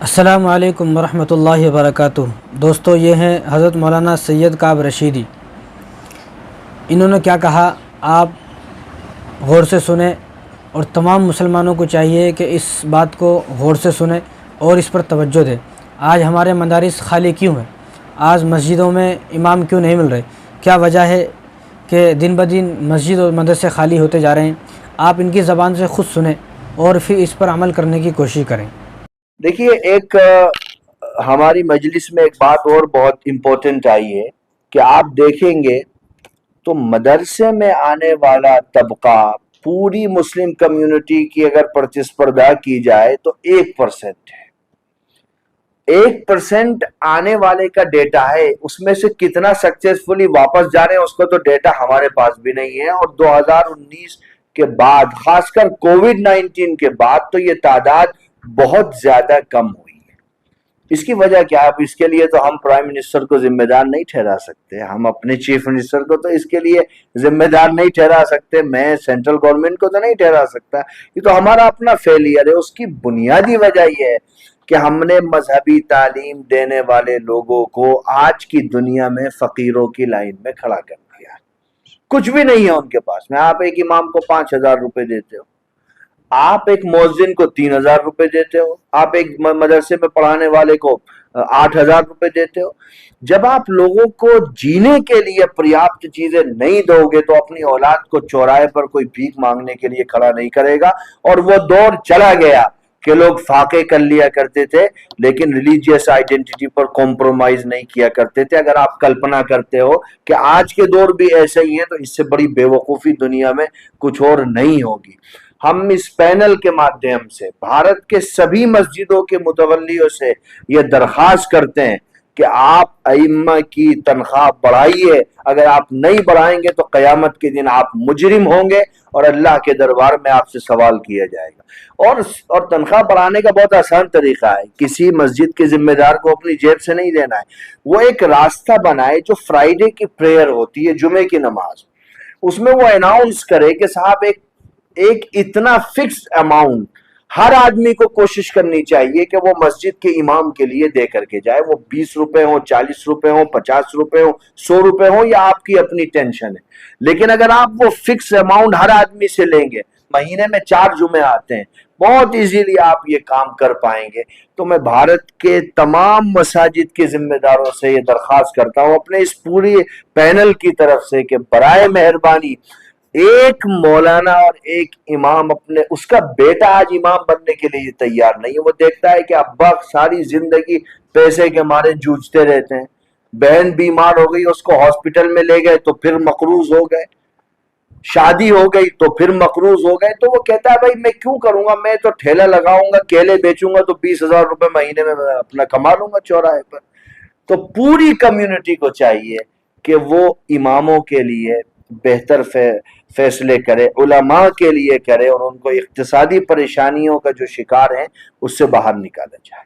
السلام علیکم ورحمۃ اللہ وبرکاتہ۔ دوستو، یہ ہیں حضرت مولانا سید کعب رشیدی۔ انہوں نے کیا کہا آپ غور سے سنیں، اور تمام مسلمانوں کو چاہیے کہ اس بات کو غور سے سنیں اور اس پر توجہ دیں۔ آج ہمارے مدارس خالی کیوں ہیں؟ آج مسجدوں میں امام کیوں نہیں مل رہے؟ کیا وجہ ہے کہ دن بدن مسجد اور مدرسے خالی ہوتے جا رہے ہیں؟ آپ ان کی زبان سے خود سنیں اور پھر اس پر عمل کرنے کی کوشش کریں۔ دیکھیے، ایک ہماری مجلس میں ایک بات اور بہت امپورٹنٹ آئی ہے کہ آپ دیکھیں گے تو مدرسے میں آنے والا طبقہ پوری مسلم کمیونٹی کی اگر پرتسپردہ کی جائے تو 1% ہے۔ 1% آنے والے کا ڈیٹا ہے، اس میں سے کتنا سکسیسفلی واپس جا رہے ہیں اس کا تو ڈیٹا ہمارے پاس بھی نہیں ہے۔ اور 2019 کے بعد، خاص کر کووڈ-19 کے بعد، تو یہ تعداد بہت زیادہ کم ہوئی ہے۔ اس کی وجہ کیا ہے؟ اب اس کے لیے تو ہم پرائم منسٹر کو ذمہ دار نہیں ٹھہرا سکتے، ہم اپنے چیف منسٹر کو تو اس کے لیے ذمہ دار نہیں ٹھہرا سکتے، میں سینٹرل گورنمنٹ کو تو نہیں ٹھہرا سکتا۔ یہ تو ہمارا اپنا فیلئر ہے۔ اس کی بنیادی وجہ یہ ہے کہ ہم نے مذہبی تعلیم دینے والے لوگوں کو آج کی دنیا میں فقیروں کی لائن میں کھڑا کر دیا۔ کچھ بھی نہیں ہے ان کے پاس میں۔ آپ ایک امام کو 5,000 روپے دیتے ہو، آپ ایک مؤذن کو 3,000 روپے دیتے ہو، آپ ایک مدرسے میں پڑھانے والے کو 8,000 روپے دیتے ہو۔ جب آپ لوگوں کو جینے کے لیے پریاپت چیزیں نہیں دو گے تو اپنی اولاد کو چوراہے پر کوئی بھیک مانگنے کے لیے کھڑا نہیں کرے گا۔ اور وہ دور چلا گیا کہ لوگ فاقے کر لیا کرتے تھے لیکن ریلیجیس آئیڈینٹی پر کمپرومائز نہیں کیا کرتے تھے۔ اگر آپ کلپنا کرتے ہو کہ آج کے دور بھی ایسے ہی ہیں تو اس سے بڑی بے وقوفی دنیا میں کچھ اور نہیں ہوگی۔ ہم اس پینل کے مادھیم سے بھارت کے سبھی مسجدوں کے متولیوں سے یہ درخواست کرتے ہیں کہ آپ ائمہ کی تنخواہ بڑھائیے۔ اگر آپ نہیں بڑھائیں گے تو قیامت کے دن آپ مجرم ہوں گے اور اللہ کے دربار میں آپ سے سوال کیا جائے گا۔ اور تنخواہ بڑھانے کا بہت آسان طریقہ ہے، کسی مسجد کے ذمہ دار کو اپنی جیب سے نہیں دینا ہے۔ وہ ایک راستہ بنائے جو فرائیڈے کی پریئر ہوتی ہے، جمعے کی نماز، اس میں وہ اناؤنس کرے کہ صاحب ایک اتنا فکس اماؤنٹ ہر آدمی کو کوشش کرنی چاہیے کہ وہ مسجد کے امام کے لیے دے کر کے جائے۔ وہ 20 روپے ہوں، 40 روپے ہوں، 50 روپے ہوں، 100 روپے ہوں، یا آپ کی اپنی ٹینشن ہے۔ لیکن اگر آپ وہ فکس اماؤنٹ ہر آدمی سے لیں گے، مہینے میں 4 جمعے آتے ہیں، بہت ایزیلی آپ یہ کام کر پائیں گے۔ تو میں بھارت کے تمام مساجد کے ذمہ داروں سے یہ درخواست کرتا ہوں اپنے اس پوری پینل کی طرف سے کہ برائے مہربانی ایک مولانا اور ایک امام، اس کا بیٹا آج امام بننے کے لیے تیار نہیں ہے۔ وہ دیکھتا ہے کہ ابا ساری زندگی پیسے کے مارے جوجھتے رہتے ہیں، بہن بیمار ہو گئی اس کو ہاسپٹل میں لے گئے تو پھر مقروض ہو گئے، شادی ہو گئی تو پھر مقروض ہو گئے۔ تو وہ کہتا ہے بھائی میں کیوں کروں گا، میں تو ٹھیلا لگاؤں گا، کیلے بیچوں گا تو 20,000 روپے مہینے میں اپنا کما لوں گا چوراہے پر۔ تو پوری کمیونٹی کو چاہیے کہ وہ اماموں کے لیے بہتر فیصلے کرے، علماء کے لیے کرے، اور ان کو اقتصادی پریشانیوں کا جو شکار ہیں اس سے باہر نکالا جائے۔